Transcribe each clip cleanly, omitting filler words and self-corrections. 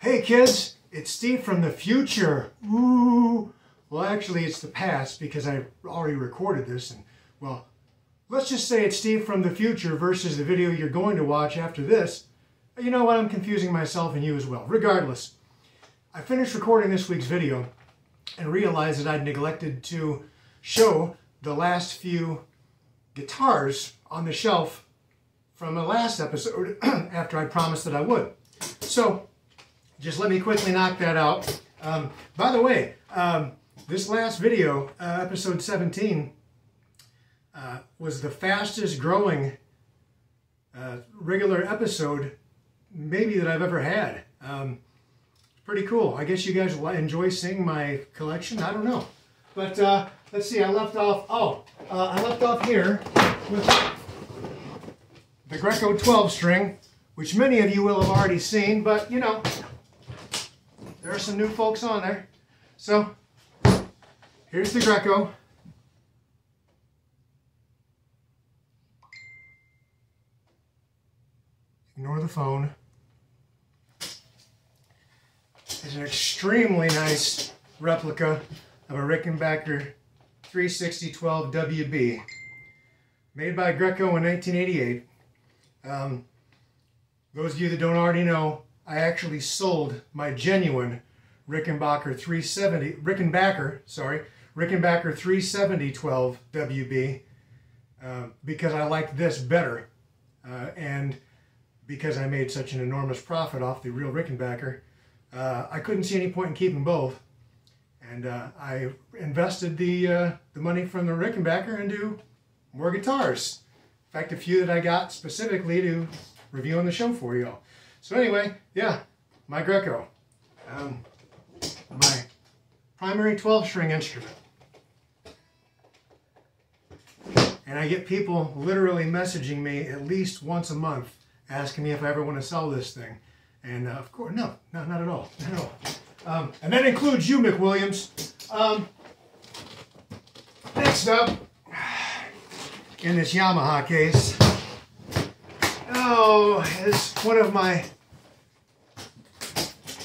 Hey kids, it's Steve from the future. Ooh. Well, actually it's the past because I already recorded this, and well, let's just say it's Steve from the future versus the video you're going to watch after this. You know what, I'm confusing myself and you as well. Regardless, I finished recording this week's video and realized that I'd neglected to show the last few guitars on the shelf from the last episode after I promised that I would. So, just let me quickly knock that out. By the way, this last video, episode 17, was the fastest growing regular episode maybe that I've ever had. Pretty cool. I guess you guys will enjoy seeing my collection. I don't know. But let's see, I left off here with the Greco 12 string, which many of you will have already seen, but you know, there are some new folks on there. So, here's the Greco. Ignore the phone. It's an extremely nice replica of a Rickenbacker 360-12 WB, made by Greco in 1988. Those of you that don't already know, I actually sold my genuine Rickenbacker 370-12 WB because I liked this better, and because I made such an enormous profit off the real Rickenbacker, I couldn't see any point in keeping both, and I invested the money from the Rickenbacker into more guitars. In fact, a few that I got specifically to review on the show for y'all. So anyway, yeah, my Greco, my primary 12-string instrument. And I get people literally messaging me at least once a month asking me if I ever want to sell this thing. And of course, no, not at all, not at all. And that includes you, McWilliams. Next up, in this Yamaha case, it's one of my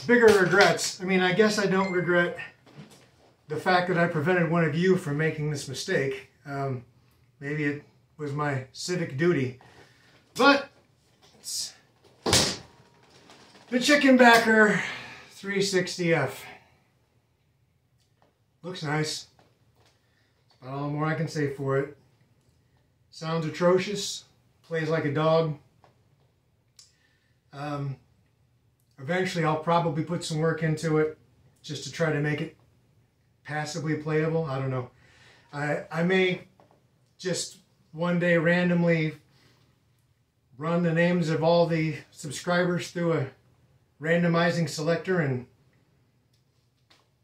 bigger regrets. I mean, I guess I don't regret the fact that I prevented one of you from making this mistake. Maybe it was my civic duty. But it's the Rickenbacker 360F. Looks nice. That's about all more I can say for it. Sounds atrocious. Plays like a dog. Eventually I'll probably put some work into it just to try to make it passably playable. I don't know. I may just one day randomly run the names of all the subscribers through a randomizing selector and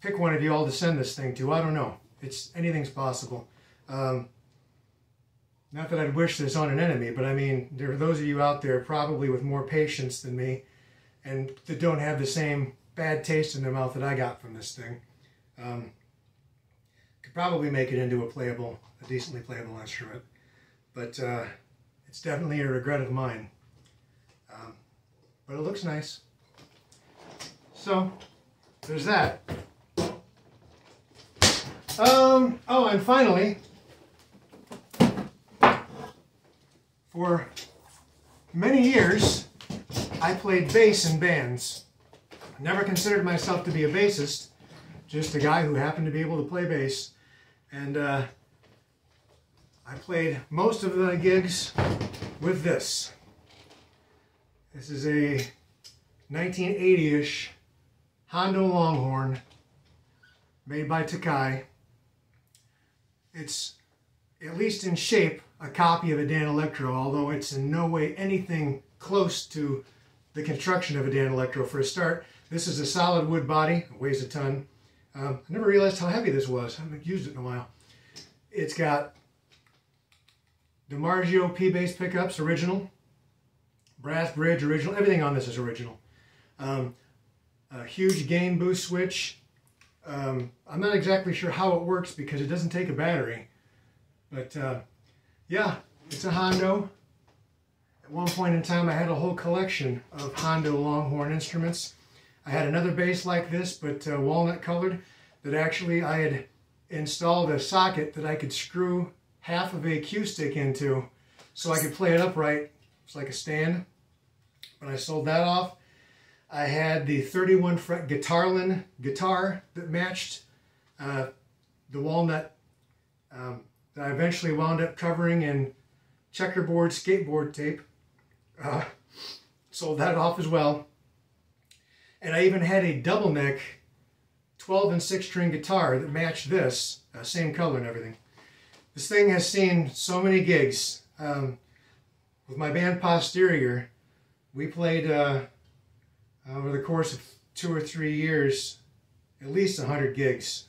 pick one of you all to send this thing to. I don't know. Anything's possible. Not that I'd wish this on an enemy, but I mean, there are those of you out there probably with more patience than me and that don't have the same bad taste in their mouth that I got from this thing. Could probably make it into a decently playable instrument, but it's definitely a regret of mine. But it looks nice. So, there's that. Oh, and finally, for many years, I played bass in bands. I never considered myself to be a bassist, just a guy who happened to be able to play bass. And I played most of the gigs with this. This is a 1980-ish Hondo Longhorn made by Takai. It's, at least in shape, a copy of a Dan Electro, although it's in no way anything close to the construction of a Dan Electro. For a start, this is a solid wood body. It weighs a ton. I never realized how heavy this was. I haven't used it in a while. It's got DiMarzio P-bass pickups, original. Brass bridge, original. Everything on this is original. A huge gain boost switch. I'm not exactly sure how it works because it doesn't take a battery. But yeah, it's a Hondo. At one point in time I had a whole collection of Hondo Longhorn instruments. I had another bass like this, but walnut colored, that actually I had installed a socket that I could screw half of a cue stick into so I could play it upright. It's like a stand. When I sold that off, I had the 31 fret Guitarlin guitar that matched the walnut that I eventually wound up covering in checkerboard skateboard tape. Sold that off as well. And I even had a double neck 12 and 6 string guitar that matched this, same color and everything. This thing has seen so many gigs. With my band Posterior, we played over the course of 2 or 3 years, at least 100 gigs.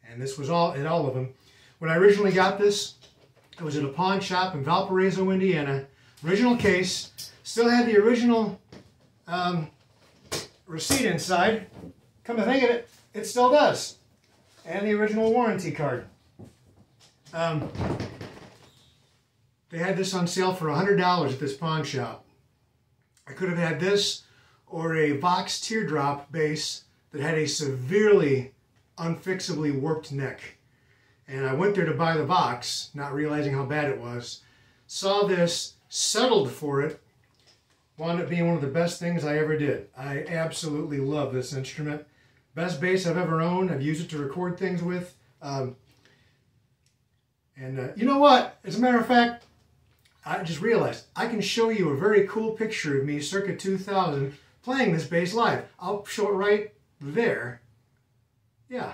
And this was all of them. When I originally got this, it was at a pawn shop in Valparaiso, Indiana. Original case, still had the original receipt inside. Come to think of it, it still does. And the original warranty card. They had this on sale for $100 at this pawn shop. I could have had this or a Vox teardrop bass that had a severely unfixably warped neck. And I went there to buy the Vox, not realizing how bad it was. Saw this, settled for it, wound up being one of the best things I ever did. I absolutely love this instrument. Best bass I've ever owned. I've used it to record things with. You know what? As a matter of fact, I just realized I can show you a very cool picture of me circa 2000 playing this bass live. I'll show it right there. Yeah.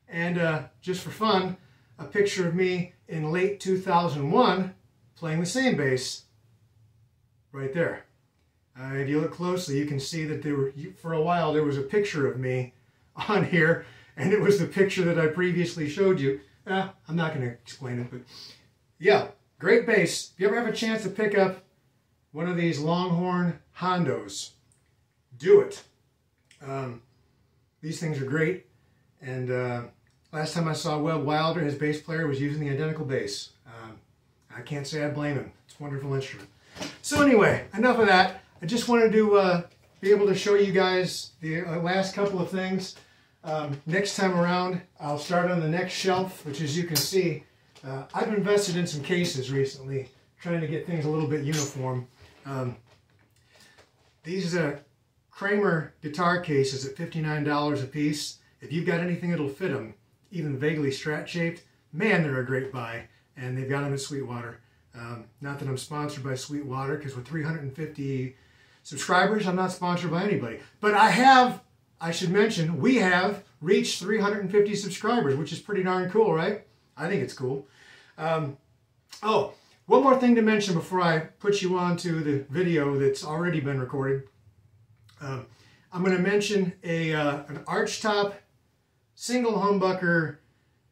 And just for fun, a picture of me in late 2001 playing the same bass right there. If you look closely, you can see that for a while there was a picture of me on here, and it was the picture that I previously showed you. I'm not going to explain it, but yeah, great bass. If you ever have a chance to pick up one of these Longhorn Hondos, do it. These things are great, and last time I saw Webb Wilder, his bass player, was using the identical bass. I can't say I blame him. It's a wonderful instrument. So anyway, enough of that. I just wanted to be able to show you guys the last couple of things. Next time around, I'll start on the next shelf, which, as you can see, I've invested in some cases recently, trying to get things a little bit uniform. These Kramer guitar cases at $59 a piece. If you've got anything that'll fit them, even vaguely Strat-shaped, man, they're a great buy. And they've got them at Sweetwater. Not that I'm sponsored by Sweetwater, because with 350 subscribers, I'm not sponsored by anybody. But I should mention, we have reached 350 subscribers, which is pretty darn cool, right? I think it's cool. Oh, one more thing to mention before I put you on to the video that's already been recorded. I'm going to mention an archtop single humbucker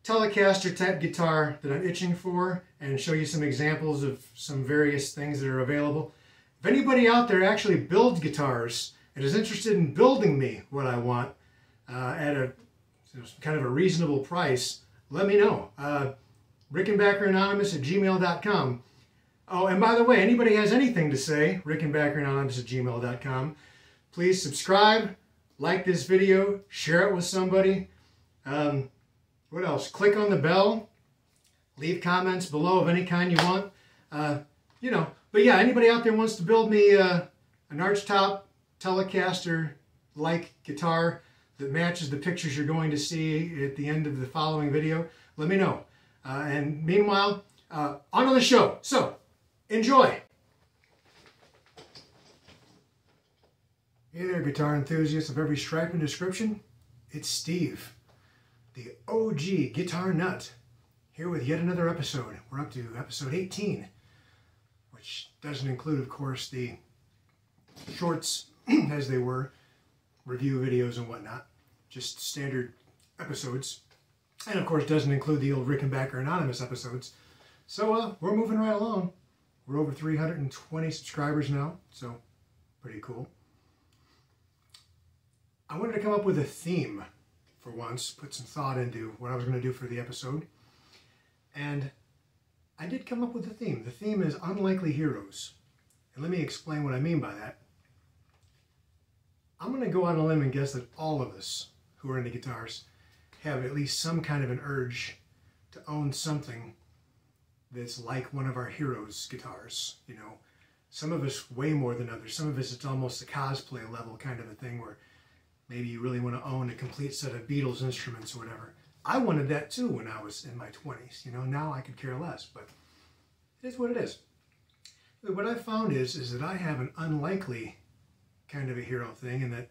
Telecaster type guitar that I'm itching for, and show you some examples of some various things that are available. If anybody out there actually builds guitars and is interested in building me what I want at a kind of a reasonable price, let me know. rickenbackeranonymous@gmail.com. Oh, and by the way, anybody has anything to say, rickenbackeranonymous@gmail.com. Please subscribe, like this video, share it with somebody. What else? Click on the bell. Leave comments below of any kind you want. You know, but yeah, anybody out there wants to build me an archtop Telecaster-like guitar that matches the pictures you're going to see at the end of the following video, let me know. And meanwhile, on to the show. So, enjoy. Hey there, guitar enthusiasts of every stripe and description. It's Steve, the OG guitar nut, here with yet another episode. We're up to episode 18, which doesn't include, of course, the shorts as they were, review videos and whatnot, just standard episodes. And of course doesn't include the old Rickenbacker Anonymous episodes. So we're moving right along. We're over 320 subscribers now, so pretty cool. I wanted to come up with a theme for once, put some thought into what I was going to do for the episode. And I did come up with a theme. The theme is Unlikely Heroes. And let me explain what I mean by that. I'm going to go on a limb and guess that all of us who are into guitars have at least some kind of an urge to own something that's like one of our heroes' guitars. You know, some of us way more than others. Some of us it's almost a cosplay level kind of a thing where maybe you really want to own a complete set of Beatles instruments or whatever. I wanted that too when I was in my 20s. You know, now I could care less, but it is what it is. But what I found is that I have an unlikely kind of a hero thing, in that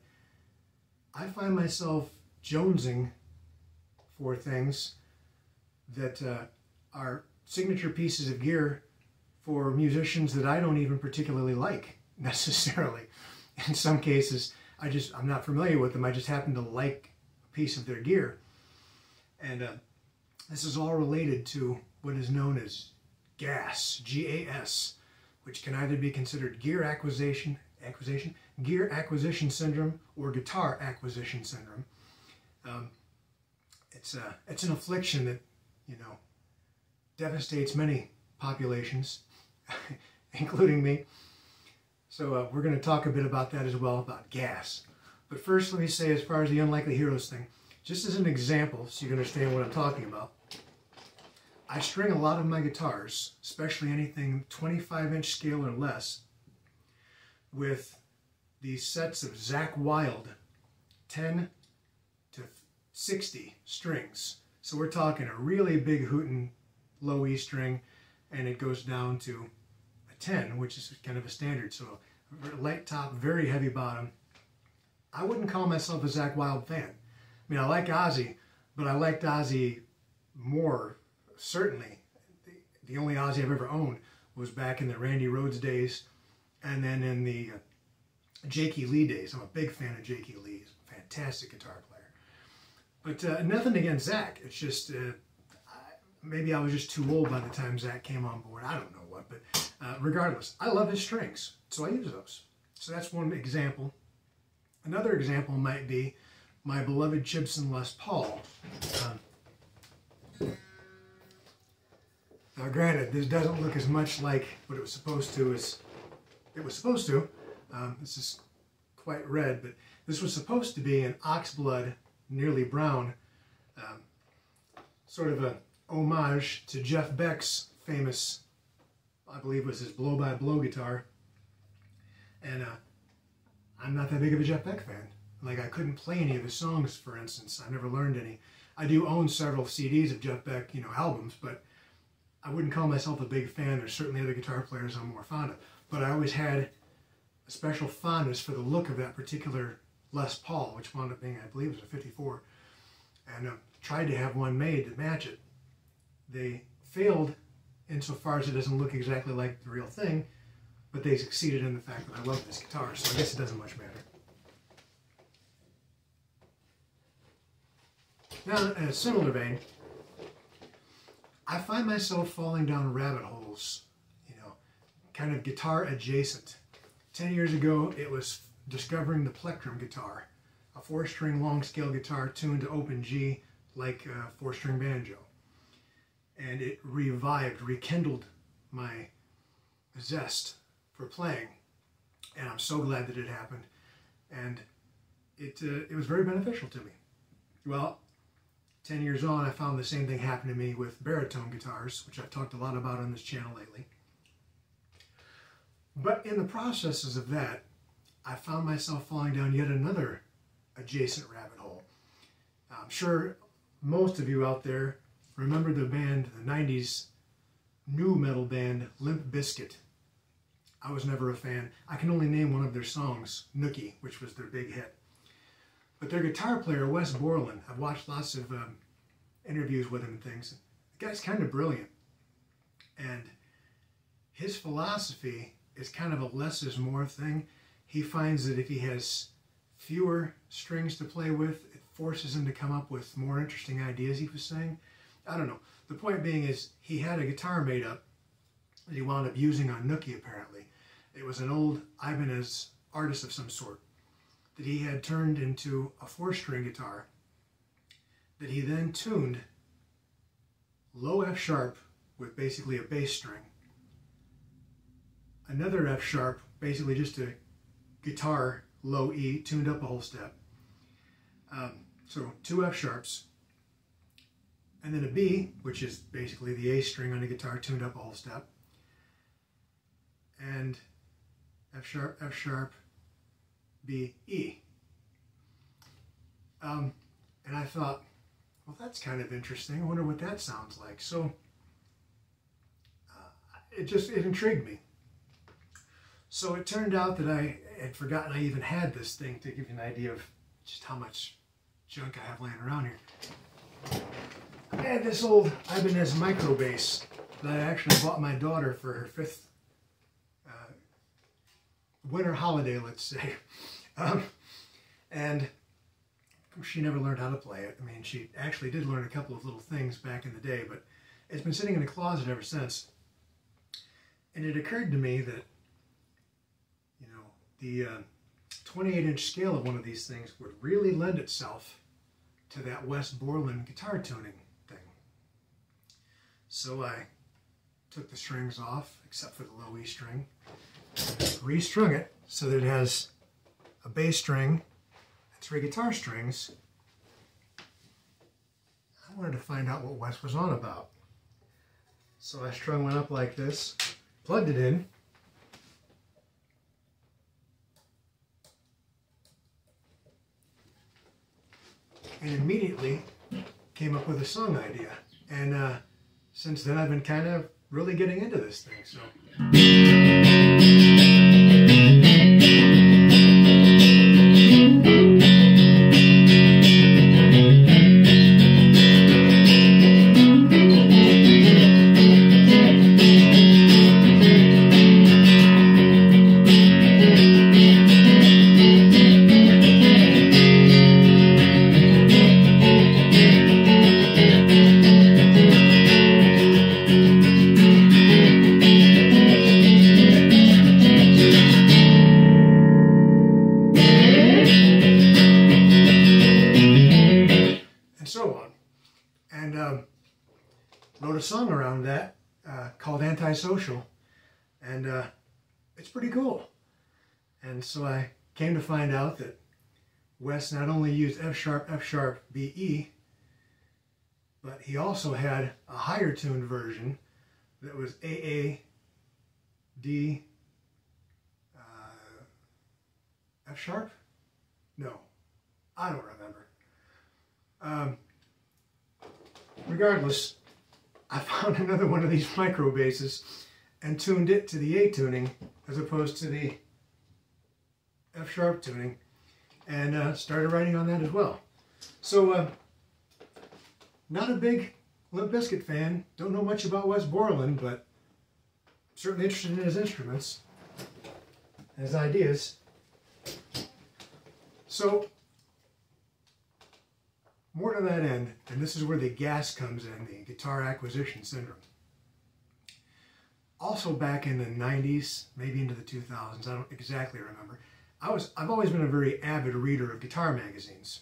I find myself jonesing for things that are signature pieces of gear for musicians that I don't even particularly like necessarily. In some cases, I'm not familiar with them. I just happen to like a piece of their gear. And this is all related to what is known as G.A.S, G.A.S, which can either be considered gear acquisition syndrome or guitar acquisition syndrome. It's an affliction that, you know, devastates many populations, including me. So we're going to talk a bit about that as well, about G.A.S. But first, let me say, as far as the unlikely heroes thing, just as an example, so you can understand what I'm talking about, I string a lot of my guitars, especially anything 25-inch scale or less, with these sets of Zakk Wylde 10 to 60 strings. So we're talking a really big hootin' low E string, and it goes down to a 10, which is kind of a standard. So light top, very heavy bottom. I wouldn't call myself a Zakk Wylde fan. I mean, I like Ozzy, but I liked Ozzy more, certainly. The only Ozzy I've ever owned was back in the Randy Rhoads days, and then in the J.K. Lee days. I'm a big fan of J.K. Lee. He's a fantastic guitar player. But nothing against Zakk. It's just, maybe I was just too old by the time Zakk came on board. I don't know what, but regardless, I love his strings, so I use those. So that's one example. Another example might be my beloved Gibson Les Paul. Now granted, this doesn't look as much like what it was supposed to as it was supposed to. This is quite red, but this was supposed to be an oxblood, nearly brown, sort of a homage to Jeff Beck's famous, I believe it was his blow-by-blow guitar. And I'm not that big of a Jeff Beck fan. Like, I couldn't play any of his songs, for instance. I never learned any. I do own several CDs of Jeff Beck, you know, albums, but I wouldn't call myself a big fan. There's certainly other guitar players I'm more fond of. But I always had a special fondness for the look of that particular Les Paul, which wound up being, I believe, it was a 54. And tried to have one made to match it. They failed insofar as it doesn't look exactly like the real thing, but they succeeded in the fact that I love this guitar, so I guess it doesn't much matter. Now, in a similar vein, I find myself falling down rabbit holes, you know, kind of guitar adjacent. 10 years ago, it was discovering the plectrum guitar, a 4-string long-scale guitar tuned to open G like a 4-string banjo. And it revived, rekindled my zest for playing. And I'm so glad that it happened. And it was very beneficial to me. Well, 10 years on, I found the same thing happen to me with baritone guitars, which I've talked a lot about on this channel lately. But in the processes of that, I found myself falling down yet another adjacent rabbit hole. I'm sure most of you out there remember the band, the 90s new metal band, Limp Bizkit. I was never a fan. I can only name one of their songs, Nookie, which was their big hit. But their guitar player, Wes Borland, I've watched lots of interviews with him and things. The guy's kind of brilliant. And his philosophy is kind of a less is more thing. He finds that if he has fewer strings to play with, it forces him to come up with more interesting ideas, he was saying. I don't know. The point being is he had a guitar made up that he wound up using on Nookie, apparently. It was an old Ibanez artist of some sort that he had turned into a 4-string guitar that he then tuned low F sharp with basically a bass string, another F sharp, basically just a guitar low E, tuned up a whole step. So 2 F sharps, and then a B, which is basically the A string on the guitar, tuned up a whole step, and F sharp, B, E. And I thought, well, that's kind of interesting. I wonder what that sounds like. So it intrigued me. So it turned out that I had forgotten I even had this thing, to give you an idea of just how much junk I have laying around here. I had this old Ibanez micro bass that I actually bought my daughter for her 5th winter holiday, let's say. And she never learned how to play it. I mean, she actually did learn a couple of little things back in the day, but it's been sitting in the closet ever since. And it occurred to me that, you know, the 28-inch scale of one of these things would really lend itself to that Wes Borland guitar tuning thing. So I took the strings off, except for the low E string, restrung it so that it has a bass string and 3 guitar strings. I wanted to find out what Wes was on about. So I strung one up like this, plugged it in, and immediately came up with a song idea. And since then I've been kind of really getting into this thing. So wrote a song around that called Antisocial, and it's pretty cool. And so I came to find out that Wes not only used F sharp, B, E, but he also had a higher tuned version that was A, D, F sharp? No, I don't remember. Regardless, I found another one of these micro basses and tuned it to the A tuning as opposed to the F sharp tuning, and started writing on that as well. So, not a big Limp Bizkit fan, don't know much about Wes Borland, but certainly interested in his instruments, his ideas. So, more to that end, and this is where the G.A.S comes in, the guitar acquisition syndrome. Also back in the 90s, maybe into the 2000s, I don't exactly remember, I've always been a very avid reader of guitar magazines.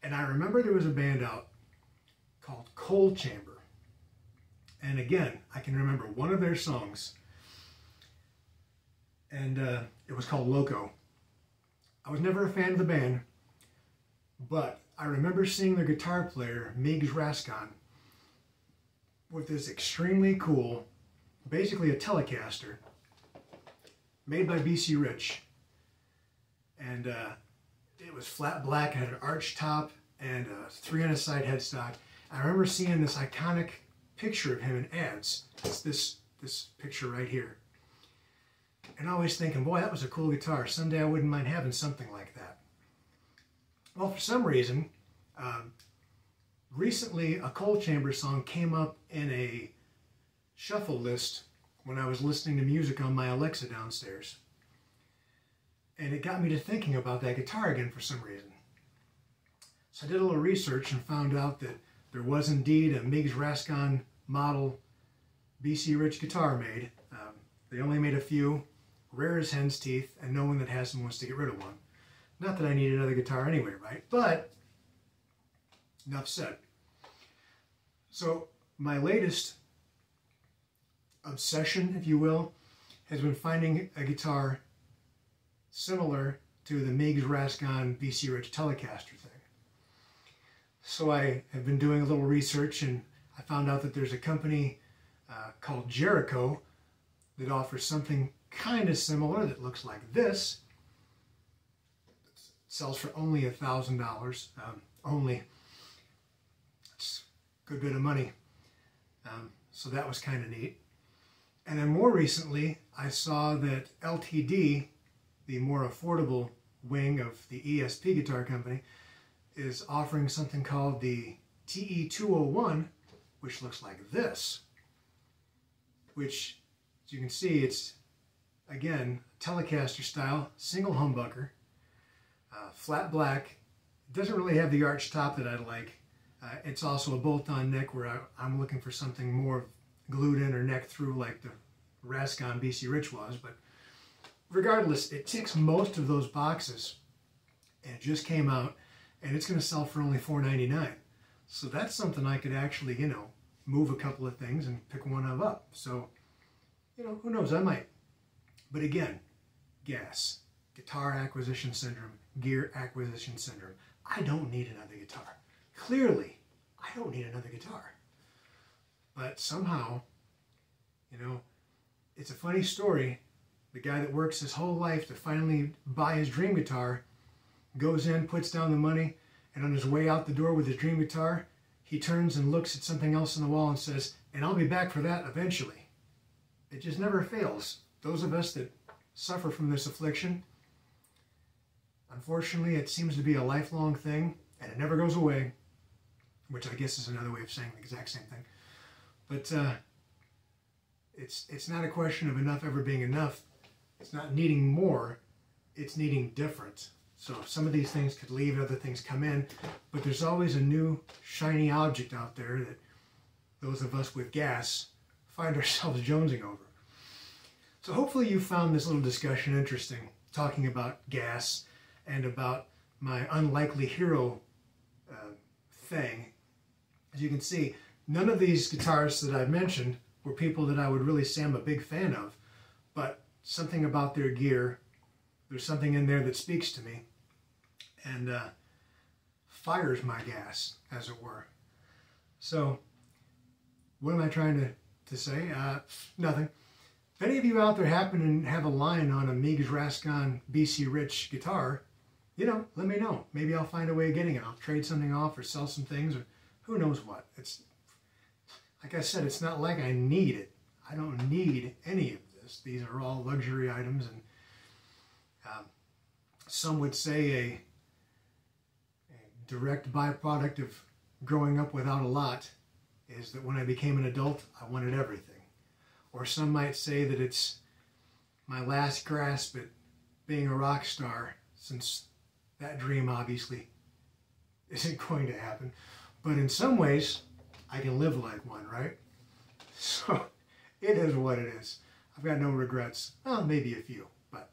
And I remember there was a band out called Coal Chamber. And again, I can remember one of their songs, and it was called Loco. I was never a fan of the band, but I remember seeing their guitar player, Migs Rascon, with this extremely cool, basically a Telecaster, made by BC Rich. And it was flat black, had an arch top, and a 3-on-a-side headstock. I remember seeing this iconic picture of him in ads. It's this picture right here. And always thinking, boy, that was a cool guitar. Someday I wouldn't mind having something like that. Well, for some reason, recently a Coal Chamber song came up in a shuffle list when I was listening to music on my Alexa downstairs. And it got me to thinking about that guitar again for some reason. So I did a little research and found out that there was indeed a Migs Rascon model BC Rich guitar made. They only made a few, rare as hen's teeth, and no one that has them wants to get rid of one. Not that I need another guitar anyway, right? But, enough said. So, my latest obsession, if you will, has been finding a guitar similar to the Meigs Rascon BC Rich Telecaster thing. So I have been doing a little research, and I found out that there's a company called Jericho that offers something kind of similar that looks like this. It sells for only $1,000. Only. It's a good bit of money. So that was kind of neat. And then more recently, I saw that LTD, the more affordable wing of the ESP guitar company, is offering something called the TE201, which looks like this. Which, as you can see, it's, again, Telecaster style, single humbucker, flat black. It doesn't really have the arch top that I like. It's also a bolt-on neck where I'm looking for something more glued in or neck through like the Rascon BC Rich was. But regardless, it ticks most of those boxes. And it just came out, and it's going to sell for only $4.99. So that's something I could actually, you know, move a couple of things and pick one of up. So, you know, who knows, I might. But again, G.A.S, guitar acquisition syndrome, gear acquisition syndrome. I don't need another guitar. Clearly, I don't need another guitar. But somehow, you know, it's a funny story. The guy that works his whole life to finally buy his dream guitar goes in, puts down the money, and on his way out the door with his dream guitar, he turns and looks at something else on the wall and says, "And I'll be back for that eventually." It just never fails. Those of us that suffer from this affliction, unfortunately, it seems to be a lifelong thing, and it never goes away, which I guess is another way of saying the exact same thing. But it's not a question of enough ever being enough. It's not needing more, it's needing different. So some of these things could leave, other things come in, but there's always a new shiny object out there that those of us with G.A.S find ourselves jonesing over. So hopefully you found this little discussion interesting, talking about G.A.S and about my unlikely hero thing. As you can see, none of these guitarists that I've mentioned were people that I would really say I'm a big fan of, but something about their gear, there's something in there that speaks to me and fires my gas, as it were. So, what am I trying to say? Nothing. If any of you out there happen to have a line on a Meigs Rascon BC Rich guitar, you know, let me know. Maybe I'll find a way of getting it. I'll trade something off or sell some things or who knows what. It's, like I said, it's not like I need it. I don't need any of this. These are all luxury items, and some would say a direct byproduct of growing up without a lot is that when I became an adult, I wanted everything. Or some might say that it's my last grasp at being a rock star, since that dream obviously isn't going to happen. But in some ways, I can live like one, right? So it is what it is. I've got no regrets. Well, maybe a few, but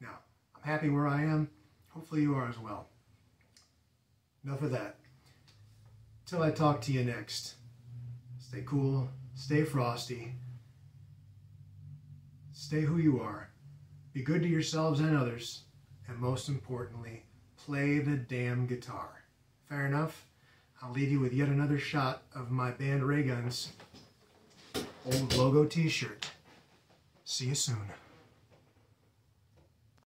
no. I'm happy where I am. Hopefully you are as well. Enough of that. Till I talk to you next. Stay cool, stay frosty, stay who you are, be good to yourselves and others, and most importantly, play the damn guitar. Fair enough? I'll leave you with yet another shot of my band Ray Gun's old logo t-shirt. See you soon.